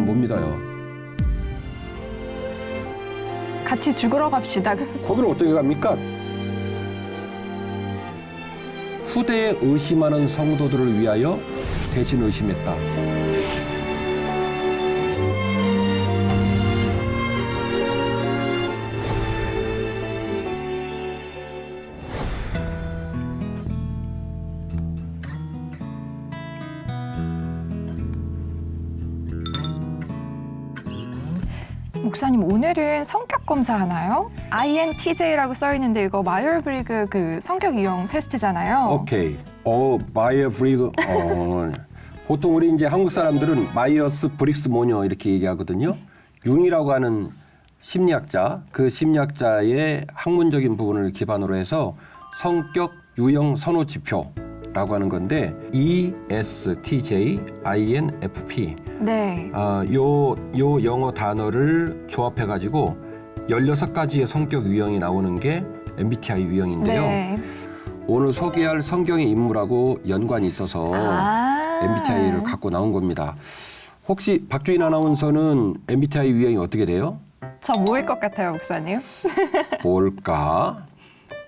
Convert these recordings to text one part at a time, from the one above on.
못 믿어요. 같이 죽으러 갑시다. 거기는 어떻게 갑니까? 후대에 의심하는 성도들을 위하여 대신 의심했다. 목사님, 오늘은 성격 검사하나요? INTJ라고 써 있는데 이거 마이어브리그 그 성격 유형 테스트잖아요. 오케이. 마이어브리그. 보통 우리 이제 한국 사람들은 마이어스 브릭스 모녀 이렇게 얘기하거든요. 융이라고 하는 심리학자, 그 심리학자의 학문적인 부분을 기반으로 해서 성격 유형 선호 지표라고 하는 건데 ESTJ, INFP. 네. 요 영어 단어를 조합해 가지고 16가지의 성격 유형이 나오는 게 MBTI 유형인데요. 네. 오늘 소개할 성경의 인물하고 연관이 있어서 MBTI를 갖고 나온 겁니다. 혹시 박주인 아나운서는 MBTI 유형이 어떻게 돼요? 저 뭐일 것 같아요, 목사님? 뭘까?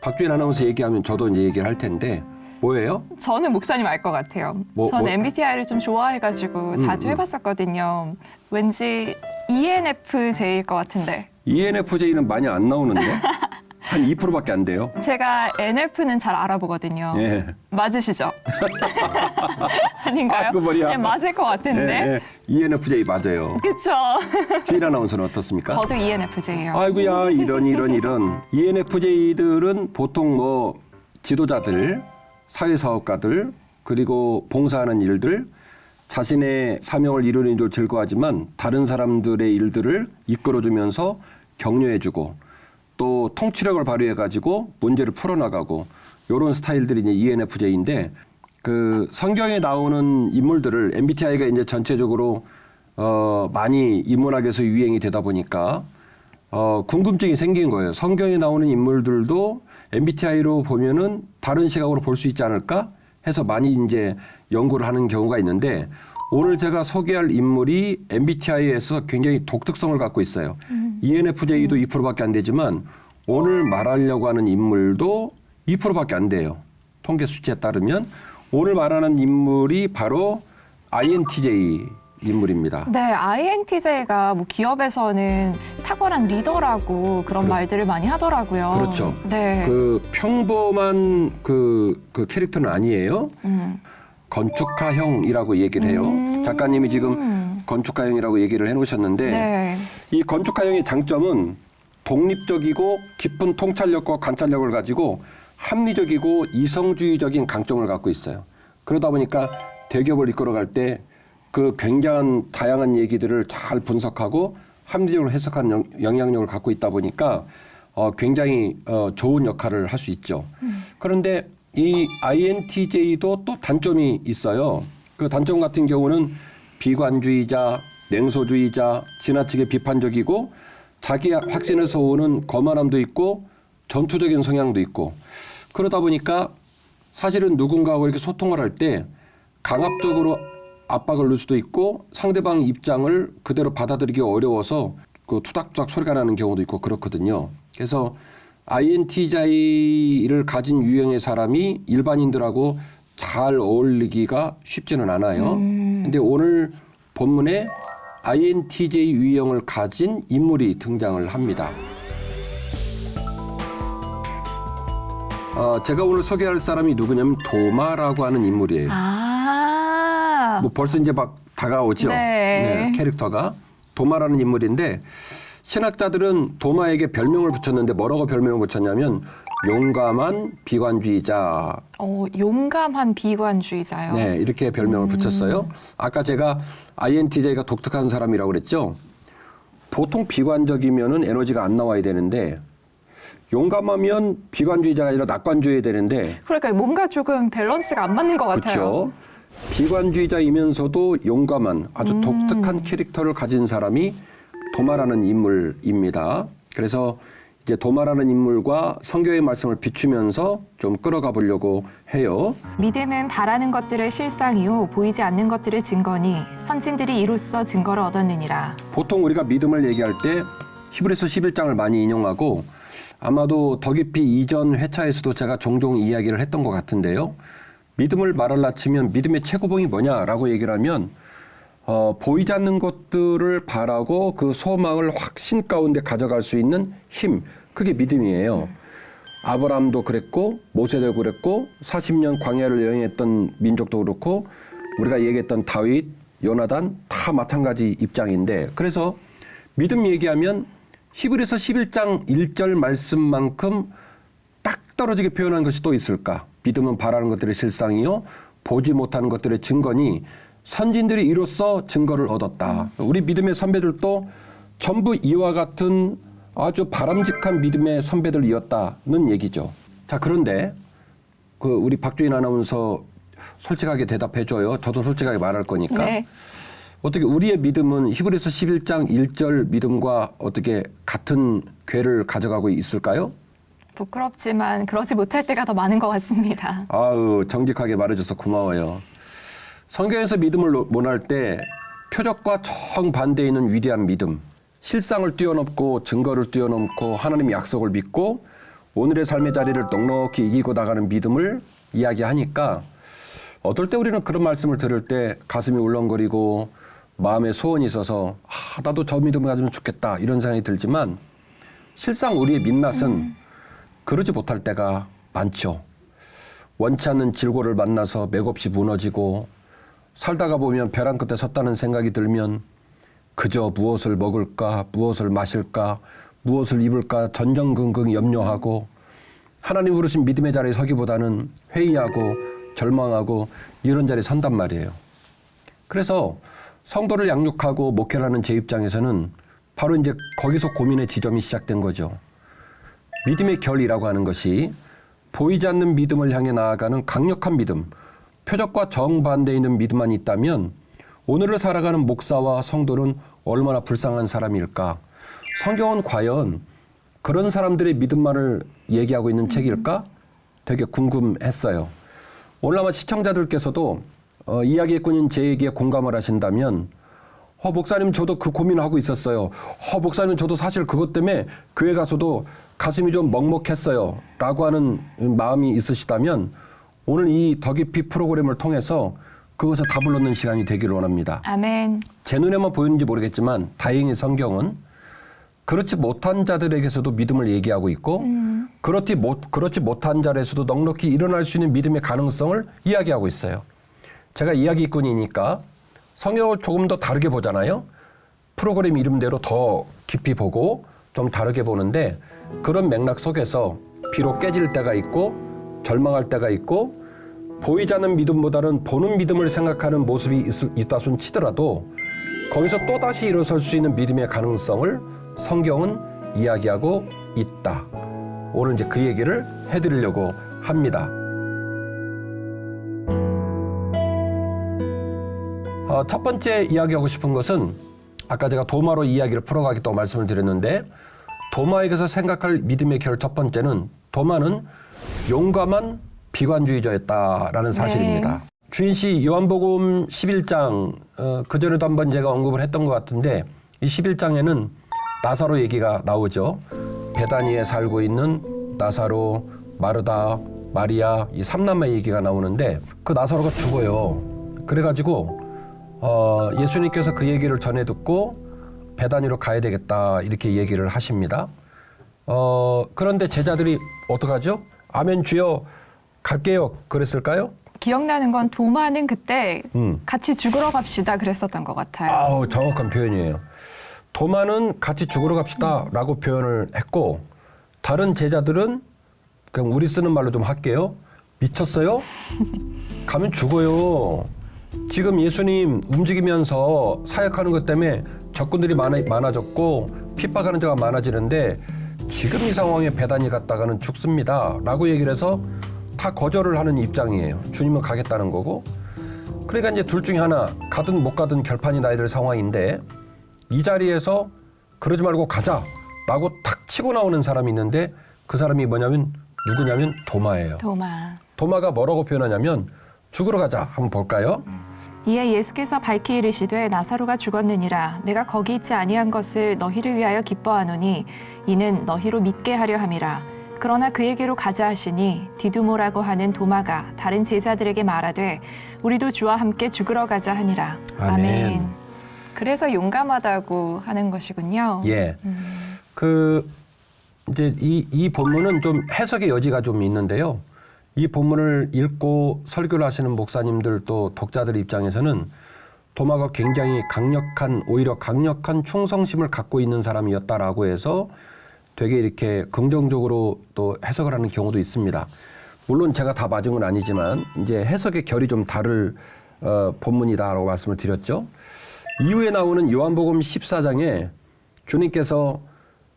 박주인 아나운서 얘기하면 저도 이제 얘기를 할 텐데 뭐예요? 저는 목사님 알 것 같아요. 저는 MBTI를 좀 좋아해가지고 자주 해봤었거든요. 왠지 ENFJ일 것 같은데. ENFJ는 많이 안 나오는데? 한 2%밖에 안 돼요. 제가 NF는 잘 알아보거든요. 예. 맞으시죠? 아닌가요? 그 말이야. 네, 맞을 것 같은데. ENFJ 맞아요. 그쵸? 주인 아나운서는 어떻습니까? 저도 ENFJ예요. 아이고야, 이런. ENFJ들은 보통 뭐 지도자들, 사회사업가들, 그리고 봉사하는 일들, 자신의 사명을 이루는 일도 즐거워하지만 다른 사람들의 일들을 이끌어주면서 격려해주고 또 통치력을 발휘해가지고 문제를 풀어나가고 이런 스타일들이 이제 ENFJ인데 그 성경에 나오는 인물들을 MBTI가 이제 전체적으로 많이 인문학에서 유행이 되다 보니까 궁금증이 생긴 거예요. 성경에 나오는 인물들도 MBTI로 보면은 다른 시각으로 볼 수 있지 않을까 해서 많이 이제 연구를 하는 경우가 있는데 오늘 제가 소개할 인물이 MBTI에서 굉장히 독특성을 갖고 있어요. ENFJ도 2%밖에 안 되지만 오늘 말하려고 하는 인물도 2%밖에 안 돼요. 통계 수치에 따르면 오늘 말하는 인물이 바로 INTJ 인물입니다. 네, INTJ가 뭐 기업에서는 탁월한 리더라고 그런 말들을 많이 하더라고요. 그렇죠. 네. 그 평범한 그 캐릭터는 아니에요. 건축가형이라고 얘기를 해요. 작가님이 지금 건축가형이라고 얘기를 해놓으셨는데 네. 이 건축가형의 장점은 독립적이고 깊은 통찰력과 관찰력을 가지고 합리적이고 이성주의적인 강점을 갖고 있어요. 그러다 보니까 대기업을 이끌어갈 때 그 굉장한 다양한 얘기들을 잘 분석하고 합리적으로 해석하는 영향력을 갖고 있다 보니까 굉장히 좋은 역할을 할 수 있죠. 그런데 이 INTJ도 또 단점이 있어요. 그 단점 같은 경우는 비관주의자, 냉소주의자, 지나치게 비판적이고 자기 확신에서 오는 거만함도 있고 전투적인 성향도 있고 그러다 보니까 사실은 누군가하고 이렇게 소통을 할 때 강압적으로 압박을 넣을 수도 있고 상대방 입장을 그대로 받아들이기 어려워서 그 투닥투닥 소리가 나는 경우도 있고 그렇거든요. 그래서 INTJ를 가진 유형의 사람이 일반인들하고 잘 어울리기가 쉽지는 않아요. 근데 오늘 본문에 INTJ 유형을 가진 인물이 등장을 합니다. 제가 오늘 소개할 사람이 누구냐면 도마라고 하는 인물이에요. 뭐 벌써 이제 막 다가오죠. 네. 캐릭터가 도마라는 인물인데 신학자들은 도마에게 별명을 붙였는데 뭐라고 별명을 붙였냐면 용감한 비관주의자. 용감한 비관주의자요. 네, 이렇게 별명을 붙였어요. 아까 제가 INTJ가 독특한 사람이라고 그랬죠. 보통 비관적이면은 에너지가 안 나와야 되는데 용감하면 비관주의자가 아니라 낙관주의해야 되는데. 그러니까 뭔가 조금 밸런스가 안 맞는 것 같아요. 그렇죠. 비관주의자이면서도 용감한 아주 독특한 캐릭터를 가진 사람이 도마라는 인물입니다. 그래서 이제 도마라는 인물과 성경의 말씀을 비추면서 좀 끌어가 보려고 해요. 믿음은 바라는 것들의 실상이요 보이지 않는 것들의 증거니 선진들이 이로써 증거를 얻었느니라. 보통 우리가 믿음을 얘기할 때 히브리서 11장을 많이 인용하고 아마도 더 깊이 이전 회차에서도 제가 종종 이야기를 했던 것 같은데요. 믿음을 말할라 치면 믿음의 최고봉이 뭐냐라고 얘기를 하면 보이지 않는 것들을 바라고 그 소망을 확신 가운데 가져갈 수 있는 힘, 그게 믿음이에요. 아브라함도 그랬고 모세도 그랬고 40년 광야를 여행했던 민족도 그렇고 우리가 얘기했던 다윗, 요나단 다 마찬가지 입장인데, 그래서 믿음 얘기하면 히브리서 11장 1절 말씀만큼 딱 떨어지게 표현한 것이 또 있을까? 믿음은 바라는 것들의 실상이요 보지 못하는 것들의 증거니 선진들이 이로써 증거를 얻었다. 우리 믿음의 선배들도 전부 이와 같은 아주 바람직한 믿음의 선배들이었다는 얘기죠. 자, 그런데 우리 박주인 아나운서 솔직하게 대답해줘요. 저도 솔직하게 말할 거니까. 네. 어떻게 우리의 믿음은 히브리서 11장 1절 믿음과 어떻게 같은 궤를 가져가고 있을까요? 부끄럽지만 그러지 못할 때가 더 많은 것 같습니다. 아유, 정직하게 말해줘서 고마워요. 성경에서 믿음을 논할 때 표적과 정반대에 있는 위대한 믿음, 실상을 뛰어넘고 증거를 뛰어넘고 하나님의 약속을 믿고 오늘의 삶의 자리를 넉넉히 이기고 나가는 믿음을 이야기하니까 어떨 때 우리는 그런 말씀을 들을 때 가슴이 울렁거리고 마음에 소원이 있어서 나도 저 믿음을 가지면 좋겠다 이런 생각이 들지만 실상 우리의 민낯은 그러지 못할 때가 많죠. 원치 않는 질고를 만나서 맥없이 무너지고 살다가 보면 벼랑 끝에 섰다는 생각이 들면 그저 무엇을 먹을까, 무엇을 마실까, 무엇을 입을까 전전긍긍 염려하고 하나님 부르신 믿음의 자리에 서기보다는 회의하고 절망하고 이런 자리에 선단 말이에요. 그래서 성도를 양육하고 목회를 하는 제 입장에서는 바로 이제 거기서 고민의 지점이 시작된 거죠. 믿음의 결이라고 하는 것이 보이지 않는 믿음을 향해 나아가는 강력한 믿음, 표적과 정반대에 있는 믿음만 있다면 오늘을 살아가는 목사와 성도는 얼마나 불쌍한 사람일까? 성경은 과연 그런 사람들의 믿음만을 얘기하고 있는 책일까? 되게 궁금했어요. 오늘 아마 시청자들께서도 이야기꾼인 제 얘기에 공감을 하신다면 목사님 저도 그 고민을 하고 있었어요. 목사님 저도 사실 그것 때문에 교회 가서도 가슴이 좀 먹먹했어요. 라고 하는 마음이 있으시다면 오늘 이 더 깊이 프로그램을 통해서 그것에 답을 얻는 시간이 되기를 원합니다. 아멘. 제 눈에만 보이는지 모르겠지만 다행히 성경은 그렇지 못한 자들에게서도 믿음을 얘기하고 있고 그렇지 못한 자에서도 넉넉히 일어날 수 있는 믿음의 가능성을 이야기하고 있어요. 제가 이야기꾼이니까 성경을 조금 더 다르게 보잖아요. 프로그램 이름대로 더 깊이 보고 좀 다르게 보는데 그런 맥락 속에서 비록 깨질 때가 있고 절망할 때가 있고 보이지 않는 믿음보다는 보는 믿음을 생각하는 모습이 있다 손 치더라도 거기서 또다시 일어설 수 있는 믿음의 가능성을 성경은 이야기하고 있다. 오늘 이제 그 얘기를 해드리려고 합니다. 첫 번째 이야기하고 싶은 것은 아까 제가 도마로 이야기를 풀어가겠다고 말씀을 드렸는데 도마에게서 생각할 믿음의 결 첫 번째는 도마는 용감한 비관주의자였다라는 사실입니다. 네. 주인 씨 요한복음 11장 그전에도 한번 제가 언급을 했던 것 같은데 이 11장에는 나사로 얘기가 나오죠. 베다니에 살고 있는 나사로, 마르다, 마리아 이 3남매 얘기가 나오는데 그 나사로가 죽어요. 그래가지고 예수님께서 그 얘기를 전해 듣고 베다니로 가야 되겠다 이렇게 얘기를 하십니다. 그런데 제자들이 어떡하죠? 아멘 주여 갈게요 그랬을까요? 기억나는 건 도마는 그때 같이 죽으러 갑시다 그랬었던 것 같아요. 정확한 표현이에요. 도마는 같이 죽으러 갑시다 라고 표현을 했고 다른 제자들은 그냥 우리 쓰는 말로 좀 할게요. 미쳤어요? 가면 죽어요. 지금 예수님 움직이면서 사역하는 것 때문에 적군들이 많아졌고 핍박하는 자가 많아지는데 지금 이 상황에 베다니 갔다가는 죽습니다 라고 얘기를 해서 다 거절을 하는 입장이에요. 주님은 가겠다는 거고. 그러니까 이제 둘 중에 하나 가든 못 가든 결판이 나야 될 상황인데 이 자리에서 그러지 말고 가자 라고 탁 치고 나오는 사람이 있는데 그 사람이 뭐냐면 누구냐면 도마예요. 도마가 뭐라고 표현하냐면 죽으러 가자. 한번 볼까요? 이에 예수께서 밝히 이르시되 나사로가 죽었느니라. 내가 거기 있지 아니한 것을 너희를 위하여 기뻐하노니 이는 너희로 믿게 하려 함이라. 그러나 그에게로 가자 하시니 디두모라고 하는 도마가 다른 제자들에게 말하되 우리도 주와 함께 죽으러 가자 하니라. 아멘. 그래서 용감하다고 하는 것이군요. 예. 이제 이 본문은 좀 해석의 여지가 좀 있는데요. 이 본문을 읽고 설교를 하시는 목사님들 또 독자들 입장에서는 도마가 굉장히 오히려 강력한 충성심을 갖고 있는 사람이었다라고 해서 되게 이렇게 긍정적으로 또 해석을 하는 경우도 있습니다. 물론 제가 다 맞은 건 아니지만 이제 해석의 결이 좀 다를 본문이다라고 말씀을 드렸죠. 이후에 나오는 요한복음 14장에 주님께서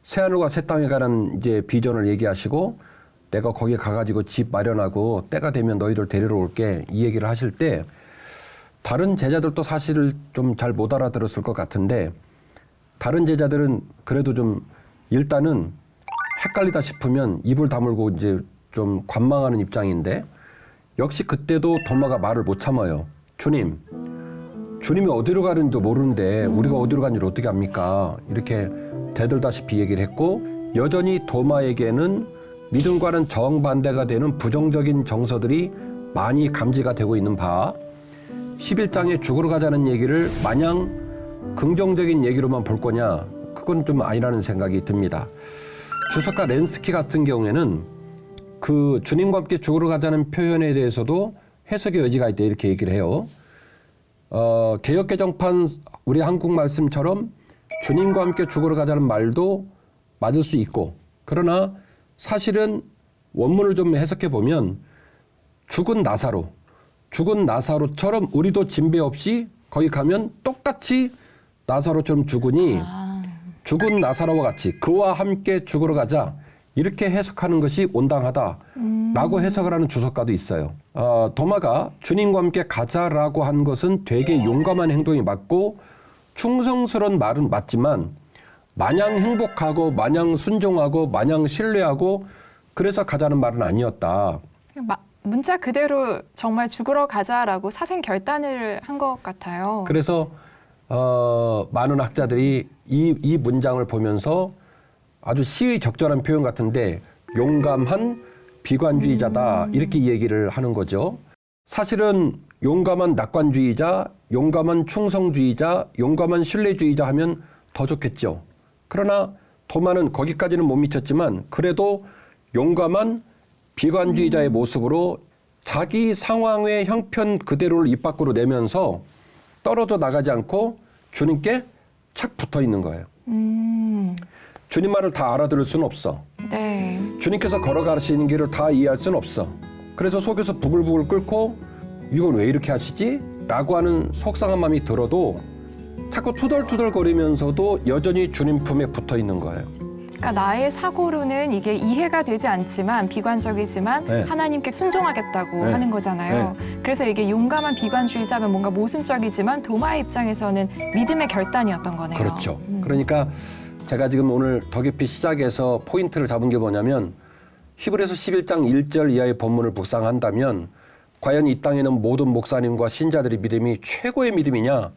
새하늘과 새 땅에 관한 이제 비전을 얘기하시고 내가 거기에 가가지고 집 마련하고 때가 되면 너희들 데리러 올게 이 얘기를 하실 때 다른 제자들도 사실을 좀 잘 못 알아들었을 것 같은데 다른 제자들은 그래도 좀 일단은 헷갈리다 싶으면 입을 다물고 이제 좀 관망하는 입장인데 역시 그때도 도마가 말을 못 참아요. 주님이 어디로 가는지도 모르는데 우리가 어디로 가는지를 어떻게 압니까? 이렇게 대들다시피 얘기를 했고 여전히 도마에게는 믿음과는 정반대가 되는 부정적인 정서들이 많이 감지가 되고 있는 바 11장에 죽으러 가자는 얘기를 마냥 긍정적인 얘기로만 볼 거냐 그건 좀 아니라는 생각이 듭니다. 주석가 렌스키 같은 경우에는 그 주님과 함께 죽으러 가자는 표현에 대해서도 해석의 여지가 있다 이렇게 얘기를 해요. 개역개정판 우리 한국 말씀처럼 주님과 함께 죽으러 가자는 말도 맞을 수 있고 그러나 사실은 원문을 좀 해석해 보면 죽은 나사로처럼 우리도 진배 없이 거기 가면 똑같이 나사로처럼 죽으니 죽은 나사로와 같이 그와 함께 죽으러 가자 이렇게 해석하는 것이 온당하다라고 해석을 하는 주석가도 있어요. 도마가 주님과 함께 가자라고 한 것은 되게 용감한 행동이 맞고 충성스러운 말은 맞지만 마냥 행복하고 마냥 순종하고 마냥 신뢰하고 그래서 가자는 말은 아니었다. 문자 그대로 정말 죽으러 가자라고 사생 결단을 한 것 같아요. 그래서 많은 학자들이 이 문장을 보면서 아주 시의 적절한 표현 같은데 용감한 비관주의자다 이렇게 얘기를 하는 거죠. 사실은 용감한 낙관주의자, 용감한 충성주의자, 용감한 신뢰주의자 하면 더 좋겠죠. 그러나 도마는 거기까지는 못 미쳤지만 그래도 용감한 비관주의자의 모습으로 자기 상황의 형편 그대로를 입 밖으로 내면서 떨어져 나가지 않고 주님께 착 붙어 있는 거예요. 주님 말을 다 알아들을 수는 없어. 네. 주님께서 걸어가시는 길을 다 이해할 수는 없어. 그래서 속에서 부글부글 끓고 이건 왜 이렇게 하시지? 라고 하는 속상한 마음이 들어도 자꾸 투덜투덜거리면서도 여전히 주님 품에 붙어 있는 거예요. 그러니까 나의 사고로는 이게 이해가 되지 않지만 비관적이지만 네. 하나님께 순종하겠다고 네. 하는 거잖아요. 그래서 이게 용감한 비관주의자면 뭔가 모순적이지만 도마의 입장에서는 믿음의 결단이었던 거네요. 그렇죠. 그러니까 제가 지금 오늘 더 깊이 시작해서 포인트를 잡은 게 뭐냐면 히브리서 11장 1절 이하의 본문을 묵상한다면 과연 이 땅에는 모든 목사님과 신자들의 믿음이 최고의 믿음이냐?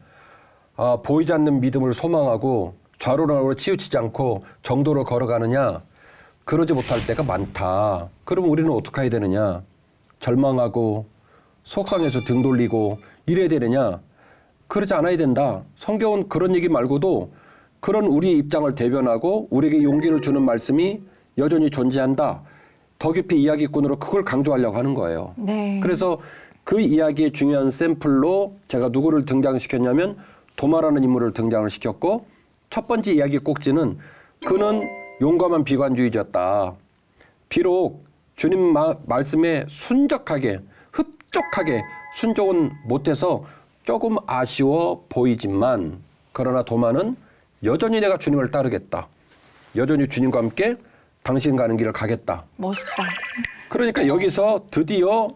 보이지 않는 믿음을 소망하고 좌로나로 치우치지 않고 정도를 걸어가느냐? 그러지 못할 때가 많다. 그럼 우리는 어떻게 해야 되느냐? 절망하고 속상해서 등 돌리고 이래야 되느냐? 그러지 않아야 된다. 성경은 그런 얘기 말고도 그런 우리의 입장을 대변하고 우리에게 용기를 주는 말씀이 여전히 존재한다. 더 깊이 이야기꾼으로 그걸 강조하려고 하는 거예요. 네. 그래서 그 이야기의 중요한 샘플로 제가 누구를 등장시켰냐면 도마라는 인물을 등장을 시켰고 첫 번째 이야기 꼭지는 그는 용감한 비관주의자였다. 비록 주님 말씀에 순적하게 흡족하게 순종은 못해서 조금 아쉬워 보이지만 그러나 도마는 여전히 내가 주님을 따르겠다. 여전히 주님과 함께 당신 가는 길을 가겠다. 멋있다. 그러니까 여기서 드디어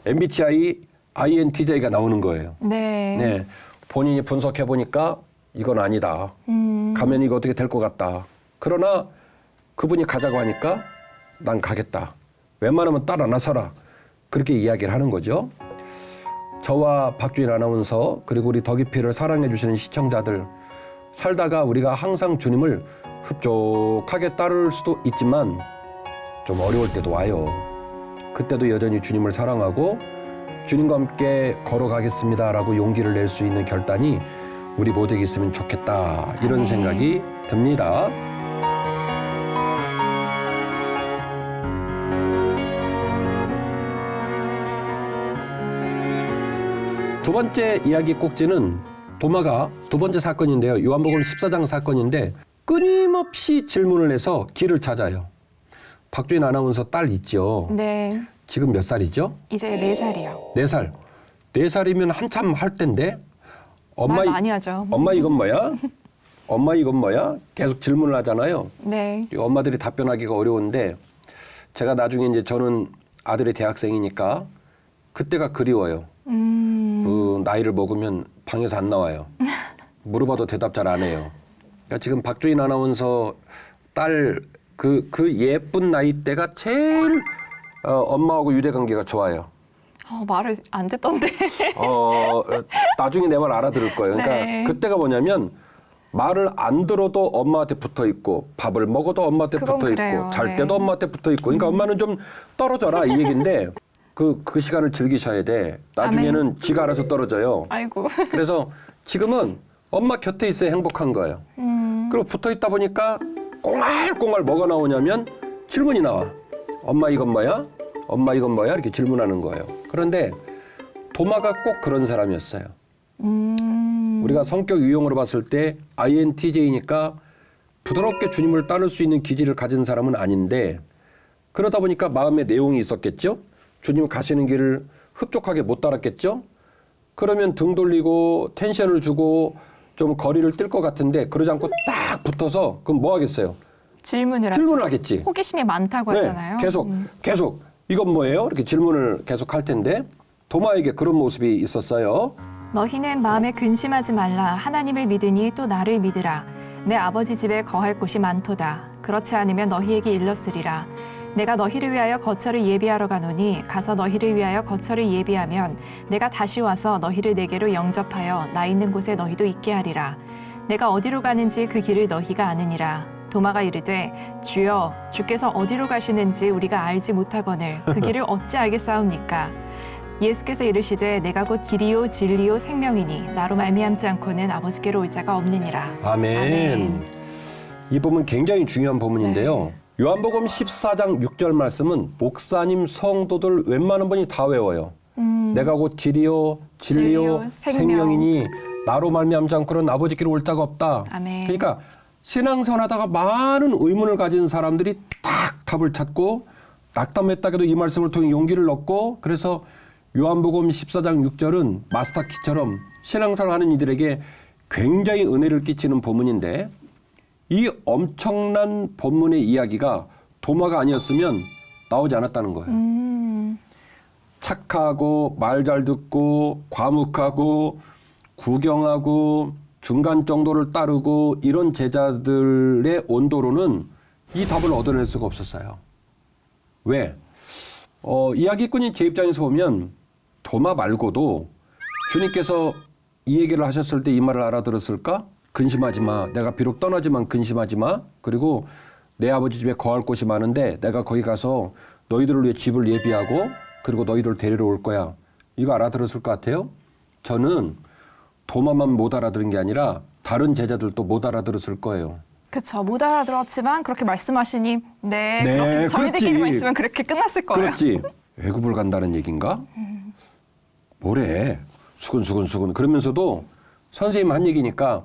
MBTI INTJ가 나오는 거예요. 네. 네. 본인이 분석해 보니까 이건 아니다. 가면 이거 어떻게 될 것 같다. 그러나 그분이 가자고 하니까 난 가겠다. 웬만하면 따라 나서라. 그렇게 이야기를 하는 거죠. 저와 박주인 아나운서 그리고 우리 더기피를 사랑해 주시는 시청자들, 살다가 우리가 항상 주님을 흡족하게 따를 수도 있지만 좀 어려울 때도 와요. 그때도 여전히 주님을 사랑하고 주님과 함께 걸어가겠습니다라고 용기를 낼 수 있는 결단이 우리 모두에게 있으면 좋겠다, 이런 네. 생각이 듭니다. 두 번째 이야기 꼭지는 도마가 두 번째 사건인데요. 요한복음 14장 사건인데 끊임없이 질문을 해서 길을 찾아요. 박주인 아나운서 딸 있죠. 네. 지금 몇 살이죠? 이제 4살이요. 4살. 4살이면 한참 할 텐데 말 많이 하죠. 엄마 이건 뭐야? 엄마 이건 뭐야? 계속 질문을 하잖아요. 네. 엄마들이 답변하기가 어려운데 제가 나중에 이제 저는 아들이 대학생이니까 그때가 그리워요. 그 나이를 먹으면 방에서 안 나와요. 물어봐도 대답 잘 안 해요. 그러니까 지금 박주인 아나운서 딸 그 예쁜 나이 때가 제일 엄마하고 유대 관계가 좋아요. 말을 안 듣던데. 나중에 내 말 알아들을 거예요. 그러니까 네. 그때가 뭐냐면 말을 안 들어도 엄마한테 붙어 있고 밥을 먹어도 엄마한테 그건 붙어 있고 그래요. 잘 네. 때도 엄마한테 붙어 있고. 그러니까 엄마는 좀 떨어져라 이 얘기인데 그 시간을 즐기셔야 돼. 나중에는 지가 알아서 떨어져요. 아이고. 그래서 지금은 엄마 곁에 있어야 행복한 거예요. 그리고 붙어 있다 보니까 꽁알꽁알 뭐가 나오냐면 질문이 나와. 엄마 이건 뭐야? 엄마 이건 뭐야? 이렇게 질문하는 거예요. 그런데 도마가 꼭 그런 사람이었어요. 우리가 성격 유형으로 봤을 때 INTJ니까 부드럽게 주님을 따를 수 있는 기질을 가진 사람은 아닌데 그러다 보니까 마음의 내용이 있었겠죠? 주님 가시는 길을 흡족하게 못 따랐겠죠? 그러면 등 돌리고 텐션을 주고 좀 거리를 뛸 것 같은데 그러지 않고 딱 붙어서 그럼 뭐 하겠어요? 질문을 질문을 하겠지. 호기심이 많다고 하잖아요. 계속 이건 뭐예요? 이렇게 질문을 계속 할 텐데 도마에게 그런 모습이 있었어요. 너희는 마음에 근심하지 말라. 하나님을 믿으니 또 나를 믿으라. 내 아버지 집에 거할 곳이 많도다. 그렇지 않으면 너희에게 일렀으리라. 내가 너희를 위하여 거처를 예비하러 가노니 가서 너희를 위하여 거처를 예비하면 내가 다시 와서 너희를 내게로 영접하여 나 있는 곳에 너희도 있게 하리라. 내가 어디로 가는지 그 길을 너희가 아느니라. 도마가 이르되 주여 주께서 어디로 가시는지 우리가 알지 못하거늘 그 길을 어찌 알겠사옵니까? 예수께서 이르시되 내가 곧 길이요 진리요 생명이니 나로 말미암지 않고는 아버지께로 올 자가 없느니라. 아멘. 이 부분 굉장히 중요한 부분인데요. 요한복음 14장 6절 말씀은 목사님 성도들 웬만한 분이 다 외워요. 내가 곧 길이요 진리요 생명이니 나로 말미암지 않고는 아버지께로 올 자가 없다. 아멘. 그러니까 신앙생활하다가 많은 의문을 가진 사람들이 딱 답을 찾고 낙담했다가도 이 말씀을 통해 용기를 얻고 그래서 요한복음 14장 6절은 마스터키처럼 신앙생활하는 이들에게 굉장히 은혜를 끼치는 본문인데 이 엄청난 본문의 이야기가 도마가 아니었으면 나오지 않았다는 거예요. 착하고 말 잘 듣고 과묵하고 구경하고 중간 정도를 따르고 이런 제자들의 온도로는 이 답을 얻어낼 수가 없었어요. 왜? 이야기꾼이 제 입장에서 보면 도마 말고도 주님께서 이 얘기를 하셨을 때 이 말을 알아들었을까? 근심하지 마. 내가 비록 떠나지만 근심하지 마. 그리고 내 아버지 집에 거할 곳이 많은데 내가 거기 가서 너희들을 위해 집을 예비하고 그리고 너희들을 데리러 올 거야. 이거 알아들었을 것 같아요? 저는 도마만 못 알아들은 게 아니라 다른 제자들도 못 알아들었을 거예요. 그렇죠. 못 알아들었지만 그렇게 말씀하시니 네, 그렇게 저희들끼리 그렇지. 있으면 그렇게 끝났을 거예요. 그렇지. 외국을 간다는 얘기인가? 뭐래? 수근수근 그러면서도 선생님 한 얘기니까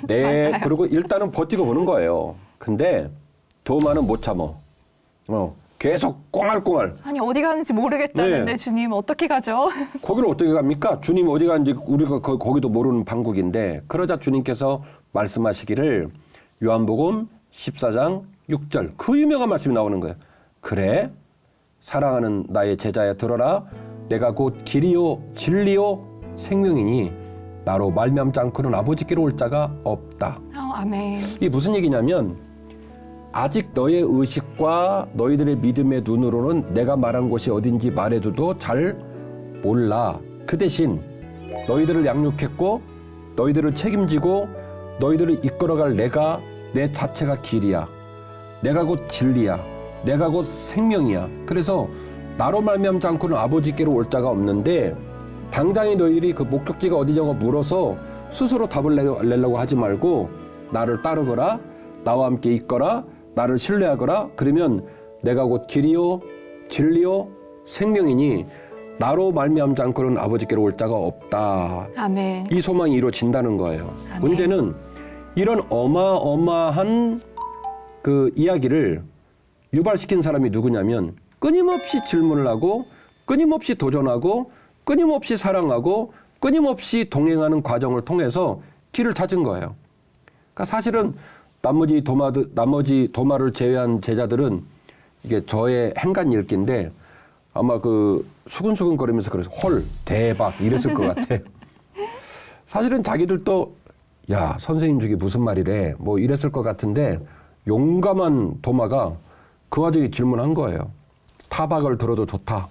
네. 맞아요. 그리고 일단은 버티고 보는 거예요. 근데 도마는 못 참어. 계속 꽁알꽁알. 아니 어디 가는지 모르겠다는데 네. 주님 어떻게 가죠? 거기를 어떻게 갑니까? 주님 어디 가는지 우리가 거기도 모르는 방국인데 그러자 주님께서 말씀하시기를 요한복음 14장 6절 그 유명한 말씀이 나오는 거예요. 그래 사랑하는 나의 제자야 들어라. 내가 곧 길이요 진리요 생명이니 나로 말미암지 않고는 아버지께로 올 자가 없다. 아멘. 이게 무슨 얘기냐면 아직 너의 의식과 너희들의 믿음의 눈으로는 내가 말한 곳이 어딘지 말해줘도 잘 몰라. 그 대신 너희들을 양육했고 너희들을 책임지고 너희들을 이끌어갈 내가 내 자체가 길이야. 내가 곧 진리야. 내가 곧 생명이야. 그래서 나로 말미암지 않고는 아버지께로 올 자가 없는데 당장에 너희들이 그 목적지가 어디냐고 물어서 스스로 답을 내려고 하지 말고 나를 따르거라. 나와 함께 있거라. 나를 신뢰하거라. 그러면 내가 곧 길이요 진리요 생명이니 나로 말미암지 않고는 아버지께로 올 자가 없다. 아멘. 이 소망이 이루어진다는 거예요. 아멘. 문제는 이런 어마어마한 그 이야기를 유발시킨 사람이 누구냐면 끊임없이 질문을 하고 끊임없이 도전하고 끊임없이 사랑하고 끊임없이 동행하는 과정을 통해서 길을 찾은 거예요. 그러니까 사실은 나머지 도마를 제외한 제자들은 이게 저의 행간 읽기인데 아마 그 수근수근거리면서 그래서 헐 대박 이랬을 것 같아. 사실은 자기들도 야 선생님 저게 무슨 말이래 뭐 이랬을 것 같은데 용감한 도마가 그 와중에 질문한 거예요. 타박을 들어도 좋다.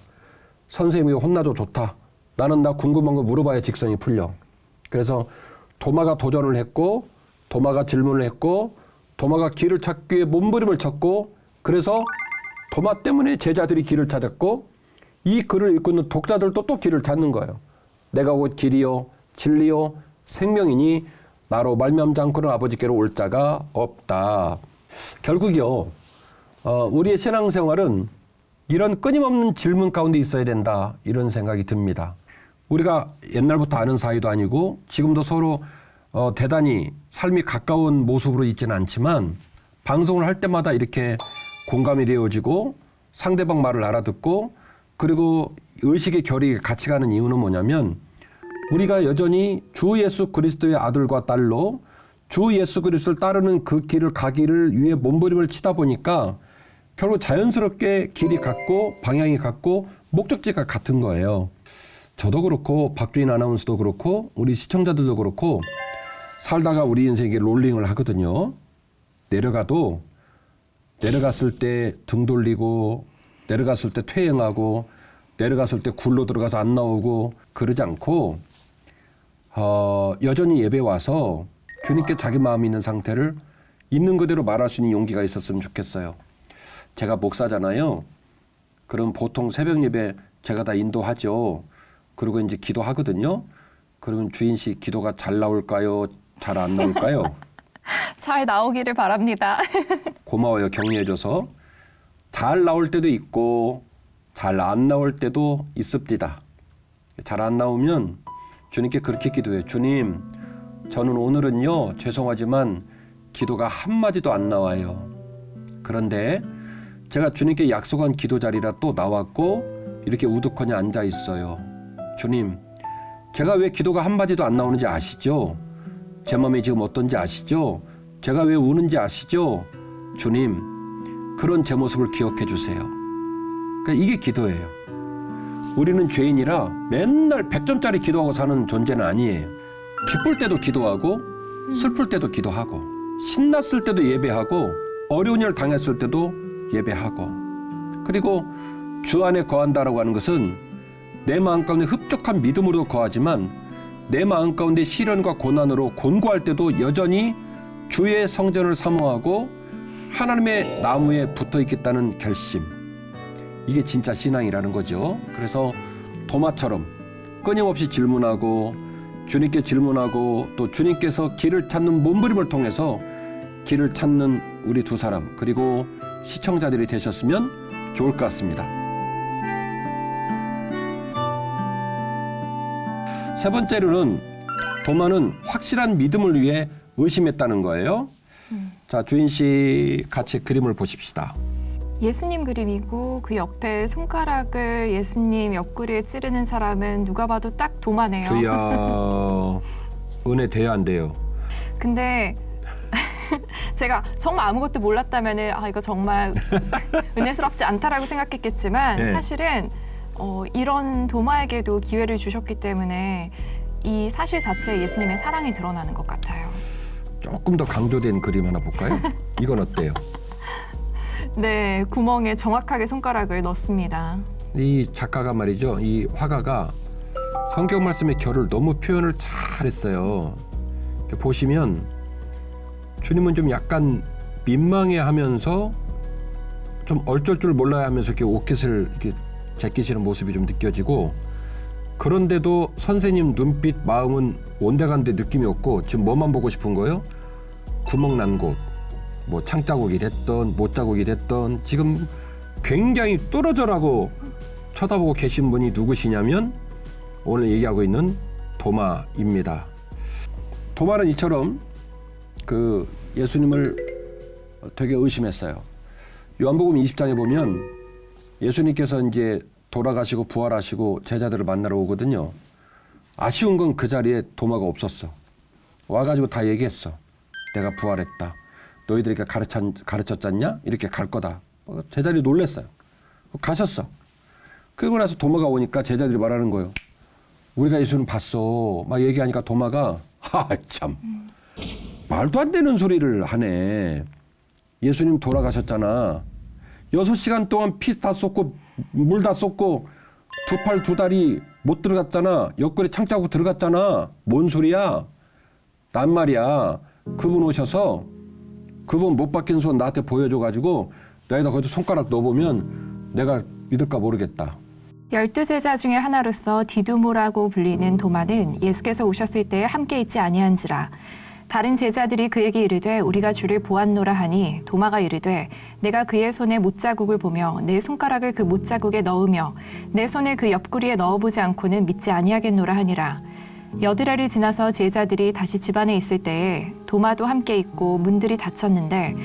선생님이 혼나도 좋다. 나는 나 궁금한 거 물어봐야 직성이 풀려. 그래서 도마가 도전을 했고 도마가 질문을 했고 도마가 길을 찾기 위해 몸부림을 쳤고 그래서 도마 때문에 제자들이 길을 찾았고 이 글을 읽고 있는 독자들도 또 길을 찾는 거예요. 내가 곧 길이요 진리요 생명이니 나로 말미암지 않고는 아버지께로 올 자가 없다. 결국이요. 우리의 신앙생활은 이런 끊임없는 질문 가운데 있어야 된다. 이런 생각이 듭니다. 우리가 옛날부터 아는 사이도 아니고 지금도 서로 대단히 삶이 가까운 모습으로 있지는 않지만 방송을 할 때마다 이렇게 공감이 되어지고 상대방 말을 알아듣고 그리고 의식의 결이 같이 가는 이유는 뭐냐면 우리가 여전히 주 예수 그리스도의 아들과 딸로 주 예수 그리스도를 따르는 그 길을 가기를 위해 몸부림을 치다 보니까 결국 자연스럽게 길이 같고 방향이 같고 목적지가 같은 거예요. 저도 그렇고 박주인 아나운서도 그렇고 우리 시청자들도 그렇고 살다가 우리 인생에 롤링을 하거든요. 내려가도 내려갔을 때 등 돌리고 내려갔을 때 퇴행하고 내려갔을 때 굴로 들어가서 안 나오고 그러지 않고 여전히 예배 와서 주님께 자기 마음이 있는 상태를 있는 그대로 말할 수 있는 용기가 있었으면 좋겠어요. 제가 목사잖아요. 그럼 보통 새벽 예배 제가 다 인도하죠. 그리고 이제 기도하거든요. 그러면 주인 씨 기도가 잘 나올까요? 잘 안 나올까요? 잘 나오기를 바랍니다. 고마워요. 격려해줘서. 잘 나올 때도 있고 잘 안 나올 때도 있습니다. 잘 안 나오면 주님께 그렇게 기도해요. 주님, 저는 오늘은요 죄송하지만 기도가 한마디도 안 나와요. 그런데 제가 주님께 약속한 기도 자리라 또 나왔고 이렇게 우두커니 앉아 있어요. 주님, 제가 왜 기도가 한마디도 안 나오는지 아시죠? 제 마음이 지금 어떤지 아시죠? 제가 왜 우는지 아시죠? 주님, 그런 제 모습을 기억해 주세요. 그러니까 이게 기도예요. 우리는 죄인이라 맨날 100점짜리 기도하고 사는 존재는 아니에요. 기쁠 때도 기도하고 슬플 때도 기도하고 신났을 때도 예배하고 어려운 일 당했을 때도 예배하고 그리고 주 안에 거한다라고 하는 것은 내 마음 가운데 흡족한 믿음으로 거하지만 내 마음 가운데 시련과 고난으로 곤고할 때도 여전히 주의 성전을 사모하고 하나님의 나무에 붙어 있겠다는 결심. 이게 진짜 신앙이라는 거죠. 그래서 도마처럼 끊임없이 질문하고 주님께 질문하고 또 주님께서 길을 찾는 몸부림을 통해서 길을 찾는 우리 두 사람 그리고 시청자들이 되셨으면 좋을 것 같습니다. 세 번째로는 도마는 확실한 믿음을 위해 의심했다는 거예요. 자, 주인 씨 같이 그림을 보십시다. 예수님 그림이고 그 옆에 손가락을 예수님 옆구리에 찌르는 사람은 누가 봐도 딱 도마네요. 주여 은혜 돼야 안 돼요? 근데 제가 정말 아무것도 몰랐다면은 이거 정말 은혜스럽지 않다라고 생각했겠지만 네. 사실은 이런 도마에게도 기회를 주셨기 때문에 이 사실 자체에 예수님의 사랑이 드러나는 것 같아요. 조금 더 강조된 그림 하나 볼까요? 이건 어때요? 네, 구멍에 정확하게 손가락을 넣습니다. 이 작가가 말이죠. 이 화가가 성경 말씀의 결을 너무 표현을 잘했어요. 이렇게 보시면 주님은 좀 약간 민망해하면서 좀 어쩔 줄 몰라야 하면서 이렇게 옷깃을 이렇게 제끼시는 모습이 좀 느껴지고, 그런데도 선생님 눈빛 마음은 온데간데 느낌이 없고 지금 뭐만 보고 싶은 거예요? 구멍 난 곳, 뭐 창자국이 됐던 못자국이 됐던 지금 굉장히 뚫어져라고 쳐다보고 계신 분이 누구시냐면 오늘 얘기하고 있는 도마입니다. 도마는 이처럼 그 예수님을 되게 의심했어요. 요한복음 20장에 보면 예수님께서 이제 돌아가시고 부활하시고 제자들을 만나러 오거든요. 아쉬운 건 그 자리에 도마가 없었어. 와가지고 다 얘기했어. 내가 부활했다. 너희들에게 가르쳤잖냐? 이렇게 갈 거다. 제자들이 놀랬어요. 가셨어. 그러고 나서 도마가 오니까 제자들이 말하는 거예요. 우리가 예수님 봤어. 막 얘기하니까 도마가 참 말도 안 되는 소리를 하네. 예수님 돌아가셨잖아. 6시간 동안 피 다 쏟고 물 다 쏟고 두 팔 두 다리 못 들어갔잖아. 옆구리 창자국 들어갔잖아. 뭔 소리야? 난 말이야. 그분 오셔서 그분 못 박힌 손 나한테 보여줘가지고 너희다 거기다 손가락 넣어보면 내가 믿을까 모르겠다. 12제자 중에 하나로서 디두모라고 불리는 도마는 예수께서 오셨을 때에 함께 있지 아니한지라. 다른 제자들이 그에게 이르되 우리가 주를 보았노라 하니 도마가 이르되 내가 그의 손에 못자국을 보며 내 손가락을 그 못자국에 넣으며 내 손을 그 옆구리에 넣어보지 않고는 믿지 아니하겠노라 하니라. 여드레를 지나서 제자들이 다시 집안에 있을 때에 도마도 함께 있고 문들이 닫혔는데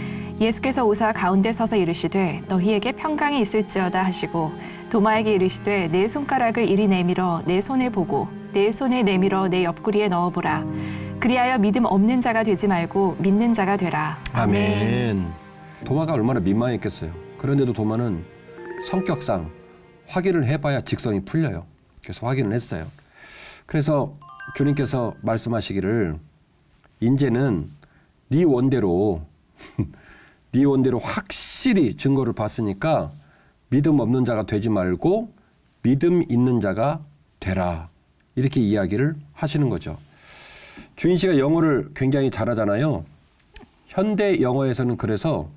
예수께서 오사 가운데 서서 이르시되 너희에게 평강이 있을지어다 하시고 도마에게 이르시되 내 손가락을 이리 내밀어 내 손을 보고 내 손을 내밀어 내 옆구리에 넣어보라. 그리하여 믿음 없는 자가 되지 말고 믿는 자가 되라. 아멘. 도마가 얼마나 민망했겠어요. 그런데도 도마는 성격상 확인을 해봐야 직성이 풀려요. 그래서 확인을 했어요. 그래서 주님께서 말씀하시기를 이제는 네 원대로 네 원대로 확실히 증거를 봤으니까 믿음 없는 자가 되지 말고 믿음 있는 자가 되라. 이렇게 이야기를 하시는 거죠. 주인 씨가 영어를 굉장히 잘하잖아요. 현대 영어에서는 그래서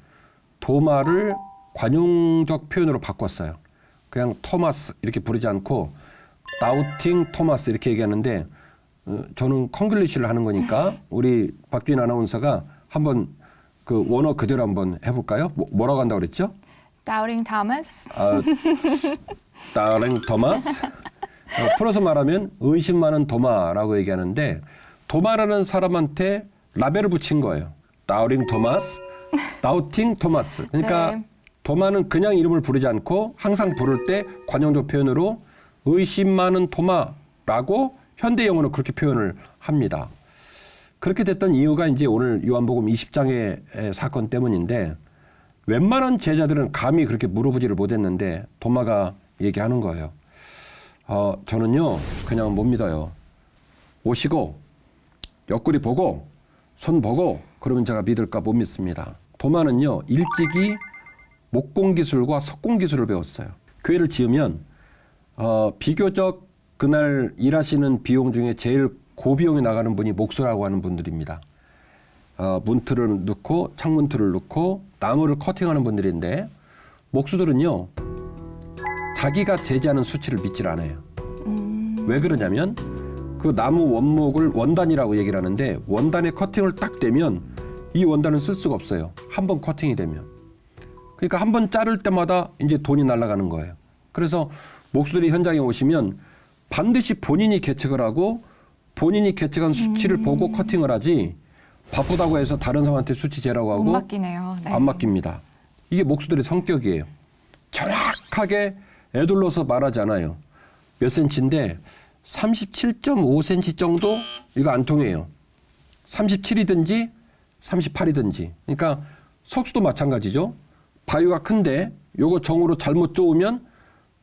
도마를 관용적 표현으로 바꿨어요. 그냥 토마스 이렇게 부르지 않고 다우팅 토마스 이렇게 얘기하는데 저는 콩글리시를 하는 거니까 우리 박주인 아나운서가 한번 그 원어 그대로 한번 해볼까요? 뭐라고 한다고 그랬죠? Doubting Thomas. 다우팅 토마스. 풀어서 말하면 의심 많은 도마라고 얘기하는데 도마라는 사람한테 라벨을 붙인 거예요. 다우팅 토마스, 다우팅 토마스. 그러니까 네. 도마는 그냥 이름을 부르지 않고 항상 부를 때 관용적 표현으로 의심 많은 도마라고 현대 영어로 그렇게 표현을 합니다. 그렇게 됐던 이유가 이제 오늘 요한복음 20장의 사건 때문인데 웬만한 제자들은 감히 그렇게 물어보지를 못했는데 도마가 얘기하는 거예요. 저는요 그냥 못 믿어요. 오시고 옆구리 보고 손 보고 그러면 제가 믿을까 못 믿습니다. 도마는요 일찍이 목공기술과 석공기술을 배웠어요. 교회를 지으면 비교적 그날 일하시는 비용 중에 제일 고비용이 나가는 분이 목수라고 하는 분들입니다. 문틀을 넣고 창문틀을 넣고 나무를 커팅하는 분들인데 목수들은요 자기가 제지하는 수치를 믿질 않아요. 왜 그러냐면 그 나무 원목을 원단이라고 얘기를 하는데 원단에 커팅을 딱 대면 이 원단은 쓸 수가 없어요. 한 번 커팅이 되면. 그러니까 한 번 자를 때마다 이제 돈이 날아가는 거예요. 그래서 목수들이 현장에 오시면 반드시 본인이 계측을 하고 본인이 계측한 수치를 보고 커팅을 하지 바쁘다고 해서 다른 사람한테 수치 재라고 하고 못 맡기네요. 네. 안 맡깁니다. 이게 목수들의 성격이에요. 정확하게 애둘러서 말하지 않아요. 몇 센치인데 37.5cm 정도 이거 안 통해요. 37이든지 38이든지. 그러니까 석수도 마찬가지죠. 바위가 큰데 요거 정으로 잘못 쪼으면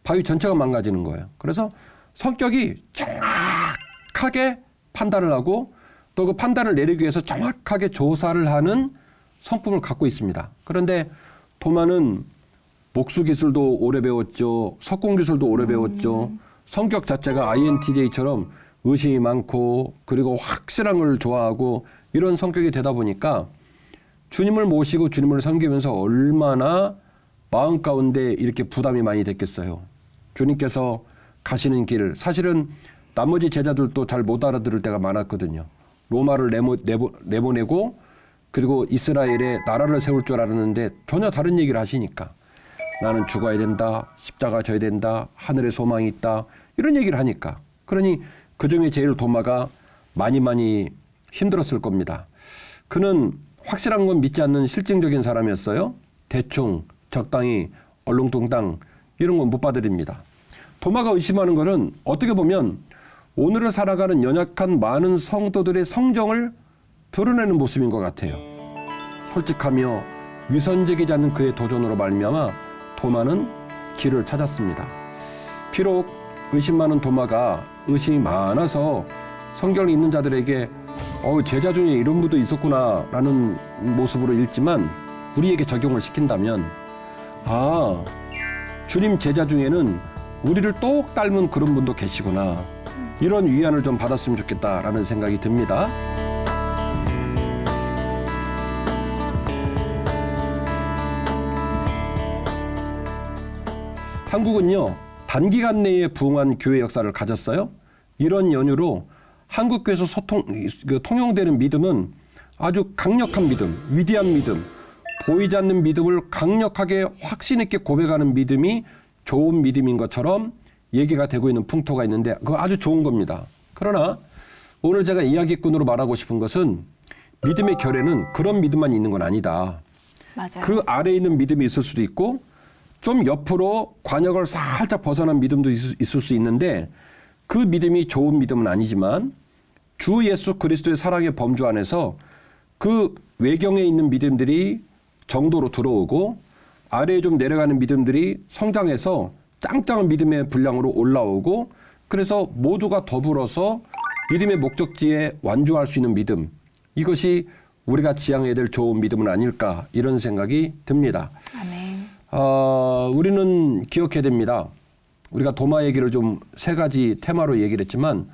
바위 전체가 망가지는 거예요. 그래서 성격이 정확하게 판단을 하고 또 그 판단을 내리기 위해서 정확하게 조사를 하는 성품을 갖고 있습니다. 그런데 도마는 복수 기술도 오래 배웠죠. 석공 기술도 오래 배웠죠. 성격 자체가 INTJ처럼 의심이 많고 그리고 확실한 걸 좋아하고 이런 성격이 되다 보니까 주님을 모시고 주님을 섬기면서 얼마나 마음 가운데 이렇게 부담이 많이 됐겠어요. 주님께서 가시는 길, 사실은 나머지 제자들도 잘 못 알아들을 때가 많았거든요. 로마를 내보내고 그리고 이스라엘에 나라를 세울 줄 알았는데 전혀 다른 얘기를 하시니까 나는 죽어야 된다, 십자가 져야 된다, 하늘에 소망이 있다 이런 얘기를 하니까 그러니 그중에 제일 도마가 많이 힘들었을 겁니다. 그는 확실한 건 믿지 않는 실증적인 사람이었어요. 대충 적당히 얼렁뚱땅 이런 건 못 받아들입니다. 도마가 의심하는 것은 어떻게 보면 오늘을 살아가는 연약한 많은 성도들의 성정을 드러내는 모습인 것 같아요. 솔직하며 위선적이지 않는 그의 도전으로 말미암아 도마는 길을 찾았습니다. 비록 의심 많은 도마가 의심이 많아서 성경을 읽는 자들에게 제자 중에 이런 분도 있었구나 라는 모습으로 읽지만 우리에게 적용을 시킨다면 주님 제자 중에는 우리를 똑 닮은 그런 분도 계시구나 이런 위안을 좀 받았으면 좋겠다라는 생각이 듭니다. 한국은요 단기간 내에 부흥한 교회 역사를 가졌어요. 이런 연유로 한국 교회에서 통용되는 믿음은 아주 강력한 믿음, 위대한 믿음, 보이지 않는 믿음을 강력하게 확신 있게 고백하는 믿음이 좋은 믿음인 것처럼 얘기가 되고 있는 풍토가 있는데 그거 아주 좋은 겁니다. 그러나 오늘 제가 이야기꾼으로 말하고 싶은 것은 믿음의 결에는 그런 믿음만 있는 건 아니다. 맞아요. 그 아래에 있는 믿음이 있을 수도 있고 좀 옆으로 관역을 살짝 벗어난 믿음도 있을 수 있는데 그 믿음이 좋은 믿음은 아니지만 주 예수 그리스도의 사랑의 범주 안에서 그 외경에 있는 믿음들이 정도로 들어오고 아래에 좀 내려가는 믿음들이 성장해서 짱짱한 믿음의 분량으로 올라오고 그래서 모두가 더불어서 믿음의 목적지에 완주할 수 있는 믿음 이것이 우리가 지향해야 될 좋은 믿음은 아닐까 이런 생각이 듭니다. 아멘. 우리는 기억해야 됩니다. 우리가 도마 얘기를 좀 세 가지 테마로 얘기를 했지만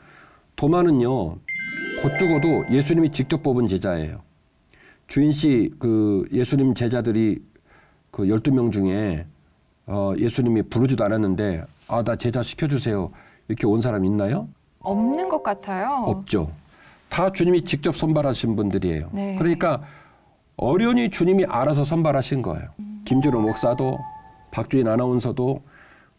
도마는요 곧 죽어도 예수님이 직접 뽑은 제자예요. 주인 씨 그 예수님 제자들이 그 12명 중에 예수님이 부르지도 않았는데 나 제자 시켜주세요 이렇게 온 사람 있나요? 없는 것 같아요. 없죠. 다 주님이 직접 선발하신 분들이에요. 네. 그러니까 어련히 주님이 알아서 선발하신 거예요. 김준호 목사도 박주인 아나운서도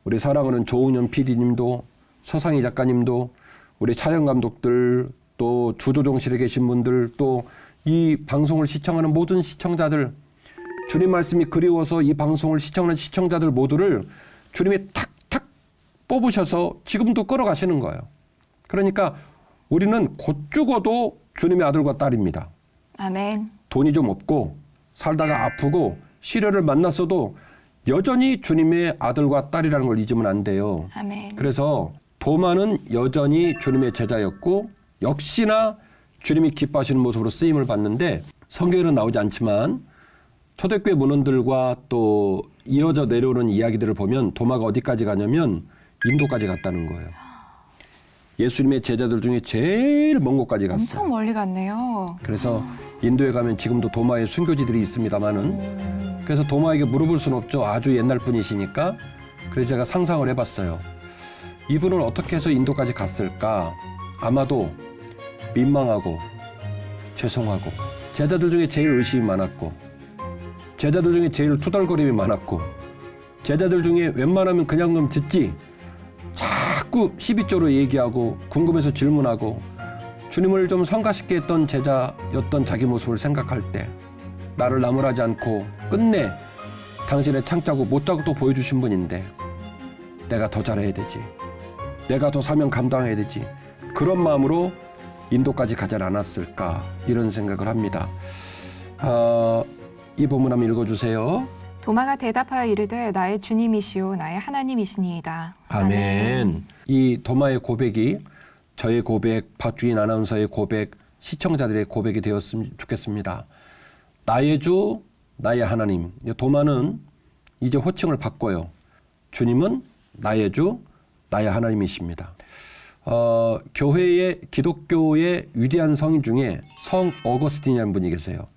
우리 사랑하는 조은현 PD님도 서상희 작가님도 우리 촬영 감독들 또 주조종실에 계신 분들 또 이 방송을 시청하는 모든 시청자들 주님 말씀이 그리워서 이 방송을 시청하는 시청자들 모두를 주님이 탁탁 뽑으셔서 지금도 끌어가시는 거예요. 그러니까 우리는 곧 죽어도 주님의 아들과 딸입니다. 아멘. 돈이 좀 없고 살다가 아프고 시련을 만났어도 여전히 주님의 아들과 딸이라는 걸 잊으면 안 돼요. 아멘. 그래서 도마는 여전히 주님의 제자였고 역시나 주님이 기뻐하시는 모습으로 쓰임을 받는데 성경에는 나오지 않지만 초대교회 문헌들과 또 이어져 내려오는 이야기들을 보면 도마가 어디까지 가냐면 인도까지 갔다는 거예요. 예수님의 제자들 중에 제일 먼 곳까지 갔어요. 엄청 멀리 갔네요. 그래서 인도에 가면 지금도 도마의 순교지들이 있습니다만은 그래서 도마에게 물어볼 수는 없죠. 아주 옛날 분이시니까. 그래서 제가 상상을 해봤어요. 이분은 어떻게 해서 인도까지 갔을까? 아마도 민망하고 죄송하고 제자들 중에 제일 의심이 많았고 제자들 중에 제일 투덜거림이 많았고 제자들 중에 웬만하면 그냥 좀 듣지 자꾸 시비조로 얘기하고 궁금해서 질문하고 주님을 좀 성가시게 했던 제자였던 자기 모습을 생각할 때 나를 나무라지 않고 끝내 당신의 창자고 못자국도 보여주신 분인데 내가 더 잘해야 되지. 내가 더 사명 감당해야 되지. 그런 마음으로 인도까지 가지 않았을까 이런 생각을 합니다. 이 본문 한번 읽어주세요. 도마가 대답하여 이르되 나의 주님이시오 나의 하나님이시니이다. 아멘. 이 도마의 고백이 저의 고백, 박주인 아나운서의 고백, 시청자들의 고백이 되었으면 좋겠습니다. 나의 주, 나의 하나님. 도마는 이제 호칭을 바꿔요. 주님은 나의 주, 나의 하나님이십니다. 교회의 기독교의 위대한 성인 중에 성 어거스틴이라는 분이 계세요.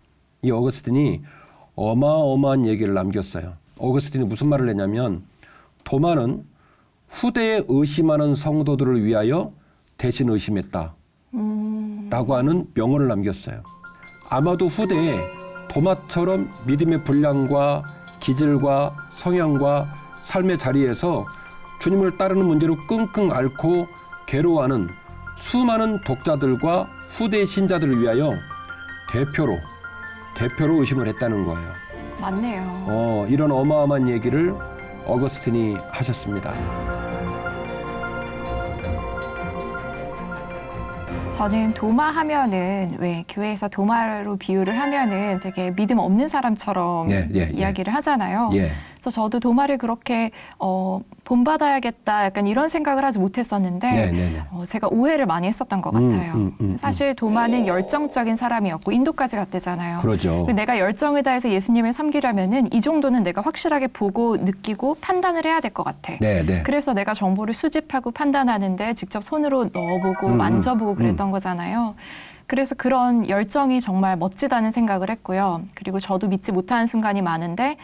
이 어거스틴이 어마어마한 얘기를 남겼어요. 어거스틴이 무슨 말을 했냐면 도마는 후대에 의심하는 성도들을 위하여 대신 의심했다 라고 하는 명언을 남겼어요. 아마도 후대에 도마처럼 믿음의 분량과 기질과 성향과 삶의 자리에서 주님을 따르는 문제로 끙끙 앓고 괴로워하는 수많은 독자들과 후대의 신자들을 위하여 대표로 의심을 했다는 거예요. 맞네요. 이런 어마어마한 얘기를 어거스틴이 하셨습니다. 저는 도마 하면은 왜 교회에서 도마로 비유를 하면은 되게 믿음 없는 사람처럼 이야기를 하잖아요. 그래서 저도 도마를 그렇게 본받아야겠다 약간 이런 생각을 하지 못했었는데 제가 오해를 많이 했었던 것 같아요. 사실 도마는 열정적인 사람이었고 인도까지 갔대잖아요. 그러죠. 내가 열정을 다해서 예수님을 섬기려면은 이 정도는 내가 확실하게 보고 느끼고 판단을 해야 될 것 같아. 그래서 내가 정보를 수집하고 판단하는데 직접 손으로 넣어보고 만져보고 그랬던 거잖아요. 그래서 그런 열정이 정말 멋지다는 생각을 했고요. 그리고 저도 믿지 못하는 순간이 많은데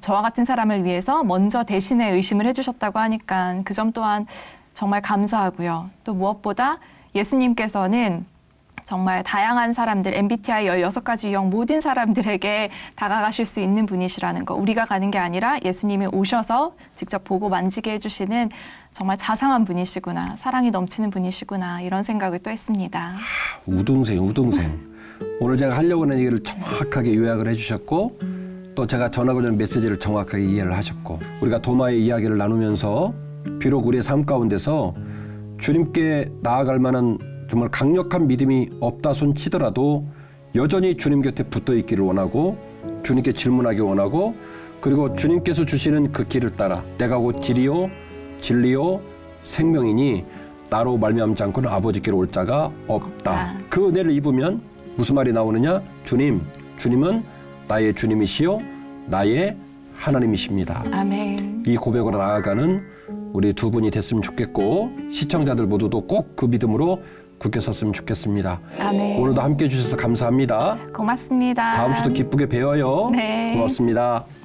저와 같은 사람을 위해서 먼저 대신에 의심을 해주셨다고 하니까 그 점 또한 정말 감사하고요. 또 무엇보다 예수님께서는 정말 다양한 사람들, MBTI 16가지 유형 모든 사람들에게 다가가실 수 있는 분이시라는 거. 우리가 가는 게 아니라 예수님이 오셔서 직접 보고 만지게 해주시는 정말 자상한 분이시구나. 사랑이 넘치는 분이시구나. 이런 생각을 또 했습니다. 우등생. 오늘 제가 하려고 하는 얘기를 정확하게 요약을 해주셨고 또 제가 전하고자 하는 메시지를 정확하게 이해를 하셨고 우리가 도마의 이야기를 나누면서 비록 우리의 삶 가운데서 주님께 나아갈 만한 정말 강력한 믿음이 없다 손 치더라도 여전히 주님 곁에 붙어 있기를 원하고 주님께 질문하기 원하고 그리고 주님께서 주시는 그 길을 따라 내가 곧 길이요 진리요 생명이니 나로 말미암지 않고는 아버지께로 올 자가 없다. 그 은혜를 입으면 무슨 말이 나오느냐? 주님은 나의 주님이시요 나의 하나님이십니다. 아멘. 이 고백으로 나아가는 우리 두 분이 됐으면 좋겠고 시청자들 모두도 꼭 그 믿음으로 굳게 섰으면 좋겠습니다. 아멘. 오늘도 함께해 주셔서 감사합니다. 고맙습니다. 다음 주도 기쁘게 뵈어요. 네. 고맙습니다.